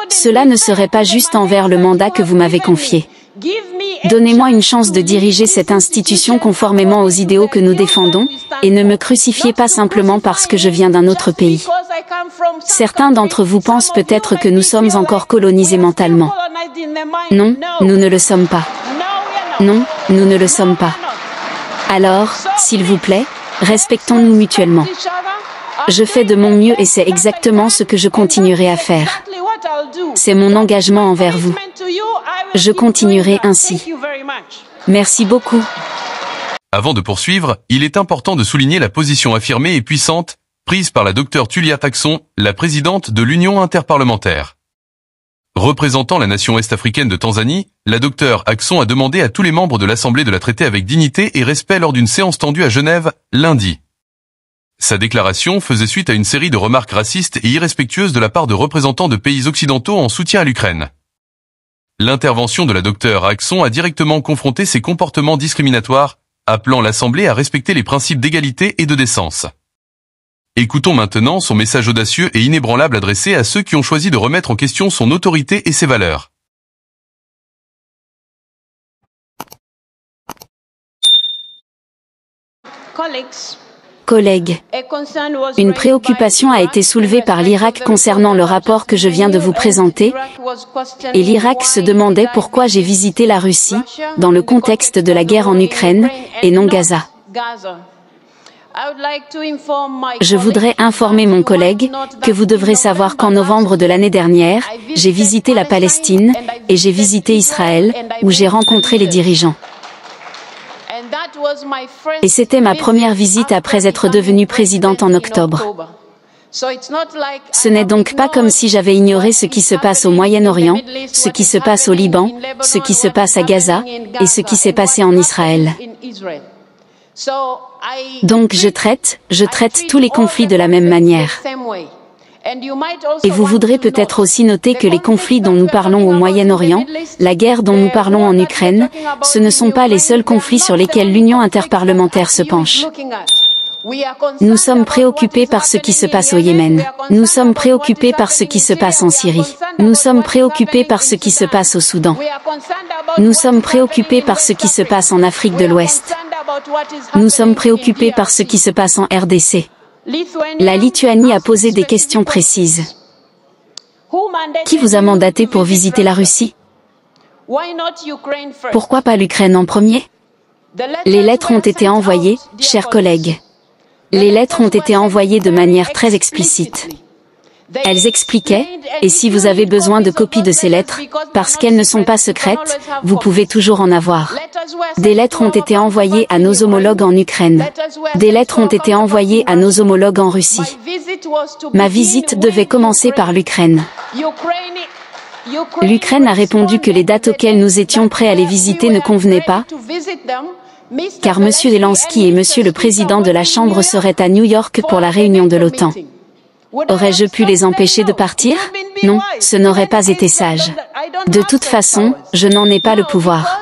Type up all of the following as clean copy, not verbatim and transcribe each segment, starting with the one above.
Cela ne serait pas juste envers le mandat que vous m'avez confié. Donnez-moi une chance de diriger cette institution conformément aux idéaux que nous défendons, et ne me crucifiez pas simplement parce que je viens d'un autre pays. Certains d'entre vous pensent peut-être que nous sommes encore colonisés mentalement. Non, nous ne le sommes pas. Non, nous ne le sommes pas. Alors, s'il vous plaît, respectons-nous mutuellement. Je fais de mon mieux et c'est exactement ce que je continuerai à faire. C'est mon engagement envers vous. Je continuerai ainsi. Merci beaucoup. Avant de poursuivre, il est important de souligner la position affirmée et puissante, prise par la Dr Tulia Ackson, la présidente de l'Union interparlementaire. Représentant la nation est-africaine de Tanzanie, la Dr Ackson a demandé à tous les membres de l'Assemblée de la traiter avec dignité et respect lors d'une séance tendue à Genève, lundi. Sa déclaration faisait suite à une série de remarques racistes et irrespectueuses de la part de représentants de pays occidentaux en soutien à l'Ukraine. L'intervention de la Dr Ackson a directement confronté ces comportements discriminatoires, appelant l'Assemblée à respecter les principes d'égalité et de décence. Écoutons maintenant son message audacieux et inébranlable adressé à ceux qui ont choisi de remettre en question son autorité et ses valeurs. Collègues, une préoccupation a été soulevée par l'Irak concernant le rapport que je viens de vous présenter, et l'Irak se demandait pourquoi j'ai visité la Russie, dans le contexte de la guerre en Ukraine, et non Gaza. Je voudrais informer mon collègue que vous devrez savoir qu'en novembre de l'année dernière, j'ai visité la Palestine, et j'ai visité Israël, où j'ai rencontré les dirigeants. Et c'était ma première visite après être devenue présidente en octobre. Ce n'est donc pas comme si j'avais ignoré ce qui se passe au Moyen-Orient, ce qui se passe au Liban, ce qui se passe à Gaza, et ce qui s'est passé en Israël. Donc je traite tous les conflits de la même manière. Et vous voudrez peut-être aussi noter que les conflits dont nous parlons au Moyen-Orient, la guerre dont nous parlons en Ukraine, ce ne sont pas les seuls conflits sur lesquels l'Union interparlementaire se penche. Nous sommes préoccupés par ce qui se passe au Yémen. Nous sommes préoccupés par ce qui se passe en Syrie. Nous sommes préoccupés par ce qui se passe au Soudan. Nous sommes préoccupés par ce qui se passe en Afrique de l'Ouest. Nous sommes préoccupés par ce qui se passe en RDC. La Lituanie a posé des questions précises. Qui vous a mandaté pour visiter la Russie? Pourquoi pas l'Ukraine en premier? Les lettres ont été envoyées, chers collègues. Les lettres ont été envoyées de manière très explicite. Elles expliquaient, et si vous avez besoin de copies de ces lettres, parce qu'elles ne sont pas secrètes, vous pouvez toujours en avoir. Des lettres ont été envoyées à nos homologues en Ukraine. Des lettres ont été envoyées à nos homologues en Russie. Ma visite devait commencer par l'Ukraine. L'Ukraine a répondu que les dates auxquelles nous étions prêts à les visiter ne convenaient pas, car M. Zelensky et M. le Président de la Chambre seraient à New York pour la réunion de l'OTAN. Aurais-je pu les empêcher de partir? Non, ce n'aurait pas été sage. De toute façon, je n'en ai pas le pouvoir.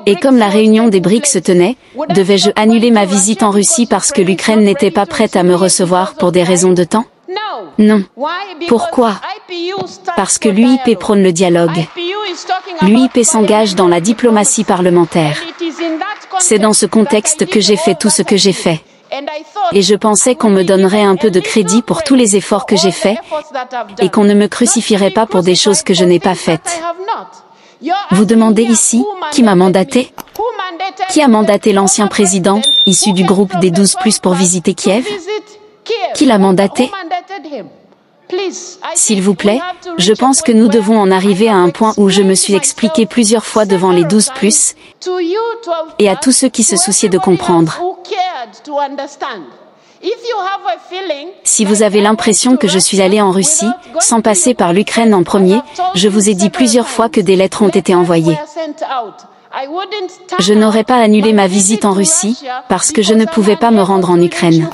Et comme la réunion des BRICS se tenait, devais-je annuler ma visite en Russie parce que l'Ukraine n'était pas prête à me recevoir pour des raisons de temps? Non. Pourquoi? Parce que l'UIP prône le dialogue. L'UIP s'engage dans la diplomatie parlementaire. C'est dans ce contexte que j'ai fait tout ce que j'ai fait. Et je pensais qu'on me donnerait un peu de crédit pour tous les efforts que j'ai faits, et qu'on ne me crucifierait pas pour des choses que je n'ai pas faites. Vous demandez ici, qui m'a mandaté? Qui a mandaté l'ancien président, issu du groupe des 12+ pour visiter Kiev? Qui l'a mandaté? S'il vous plaît, je pense que nous devons en arriver à un point où je me suis expliqué plusieurs fois devant les 12+, et à tous ceux qui se souciaient de comprendre. Si vous avez l'impression que je suis allé en Russie, sans passer par l'Ukraine en premier, je vous ai dit plusieurs fois que des lettres ont été envoyées. Je n'aurais pas annulé ma visite en Russie, parce que je ne pouvais pas me rendre en Ukraine.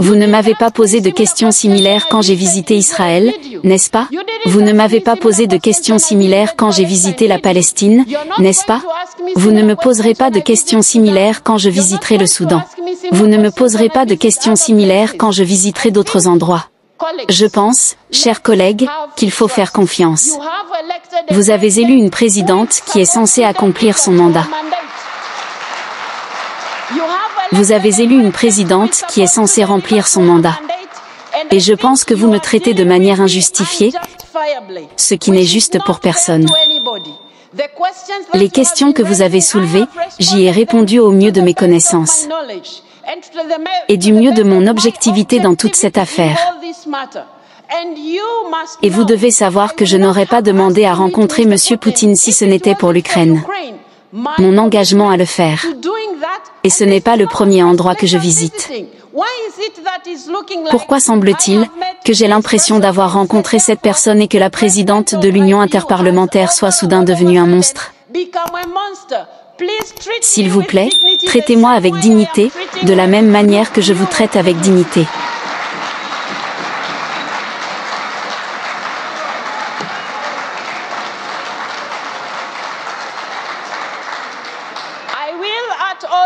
Vous ne m'avez pas posé de questions similaires quand j'ai visité Israël, n'est-ce pas? Vous ne m'avez pas posé de questions similaires quand j'ai visité la Palestine, n'est-ce pas? Vous ne me poserez pas de questions similaires quand je visiterai le Soudan. Vous ne me poserez pas de questions similaires quand je visiterai d'autres endroits. Je pense, chers collègues, qu'il faut faire confiance. Vous avez élu une présidente qui est censée accomplir son mandat. Vous avez élu une présidente qui est censée remplir son mandat. Et je pense que vous me traitez de manière injustifiée, ce qui n'est juste pour personne. Les questions que vous avez soulevées, j'y ai répondu au mieux de mes connaissances et du mieux de mon objectivité dans toute cette affaire. Et vous devez savoir que je n'aurais pas demandé à rencontrer M. Poutine si ce n'était pour l'Ukraine. Mon engagement à le faire. Et ce n'est pas le premier endroit que je visite. Pourquoi semble-t-il que j'ai l'impression d'avoir rencontré cette personne et que la présidente de l'Union interparlementaire soit soudain devenue un monstre? S'il vous plaît, traitez-moi avec dignité, de la même manière que je vous traite avec dignité.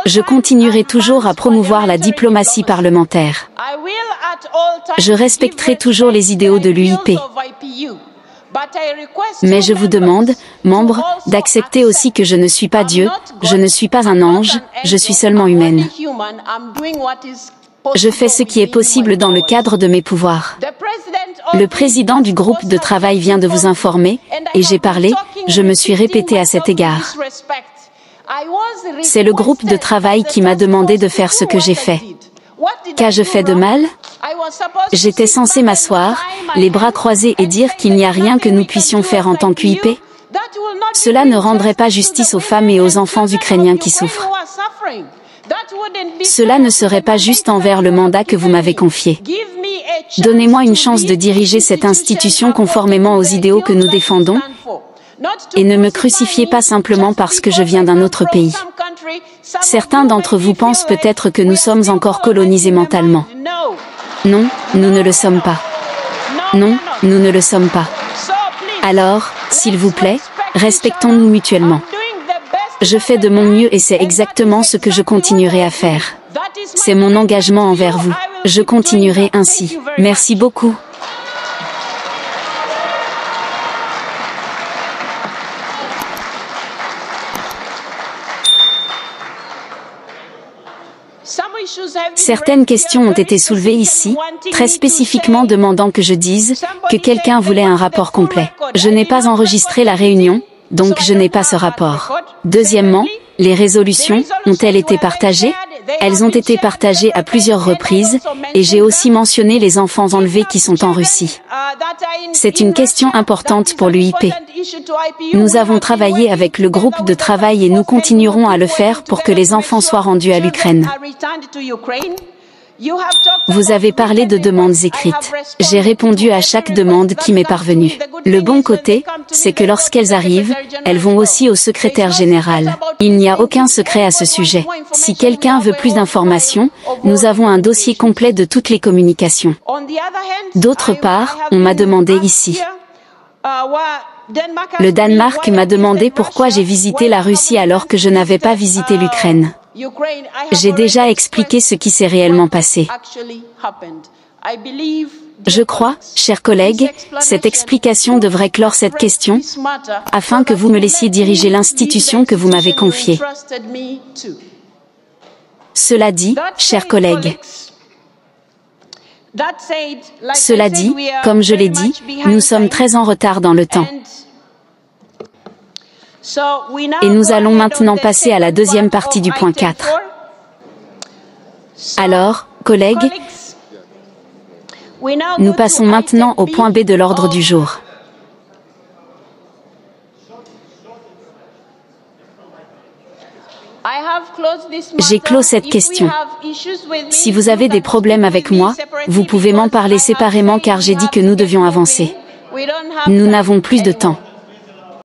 Je continuerai toujours à promouvoir la diplomatie parlementaire. Je respecterai toujours les idéaux de l'UIP. Mais je vous demande, membres, d'accepter aussi que je ne suis pas Dieu, je ne suis pas un ange, je suis seulement humaine. Je fais ce qui est possible dans le cadre de mes pouvoirs. Le président du groupe de travail vient de vous informer, et j'ai parlé, je me suis répété à cet égard. C'est le groupe de travail qui m'a demandé de faire ce que j'ai fait. Qu'ai-je fait de mal? J'étais censé m'asseoir, les bras croisés et dire qu'il n'y a rien que nous puissions faire en tant qu'UIP. Cela ne rendrait pas justice aux femmes et aux enfants ukrainiens qui souffrent. Cela ne serait pas juste envers le mandat que vous m'avez confié. Donnez-moi une chance de diriger cette institution conformément aux idéaux que nous défendons. Et ne me crucifiez pas simplement parce que je viens d'un autre pays. Certains d'entre vous pensent peut-être que nous sommes encore colonisés mentalement. Non, nous ne le sommes pas. Non, nous ne le sommes pas. Alors, s'il vous plaît, respectons-nous mutuellement. Je fais de mon mieux et c'est exactement ce que je continuerai à faire. C'est mon engagement envers vous. Je continuerai ainsi. Merci beaucoup. Certaines questions ont été soulevées ici, très spécifiquement demandant que je dise que quelqu'un voulait un rapport complet. Je n'ai pas enregistré la réunion, donc je n'ai pas ce rapport. Deuxièmement, les résolutions ont-elles été partagées? Elles ont été partagées à plusieurs reprises, et j'ai aussi mentionné les enfants enlevés qui sont en Russie. C'est une question importante pour l'UIP. Nous avons travaillé avec le groupe de travail et nous continuerons à le faire pour que les enfants soient rendus à l'Ukraine. Vous avez parlé de demandes écrites. J'ai répondu à chaque demande qui m'est parvenue. Le bon côté, c'est que lorsqu'elles arrivent, elles vont aussi au secrétaire général. Il n'y a aucun secret à ce sujet. Si quelqu'un veut plus d'informations, nous avons un dossier complet de toutes les communications. D'autre part, on m'a demandé ici. Le Danemark m'a demandé pourquoi j'ai visité la Russie alors que je n'avais pas visité l'Ukraine. J'ai déjà expliqué ce qui s'est réellement passé. Je crois, chers collègues, cette explication devrait clore cette question, afin que vous me laissiez diriger l'institution que vous m'avez confiée. Cela dit, chers collègues, cela dit, comme je l'ai dit, nous sommes très en retard dans le temps. Et nous allons maintenant passer à la deuxième partie du point 4. Alors, collègues, nous passons maintenant au point B de l'ordre du jour. J'ai clos cette question. Si vous avez des problèmes avec moi, vous pouvez m'en parler séparément car j'ai dit que nous devions avancer. Nous n'avons plus de temps.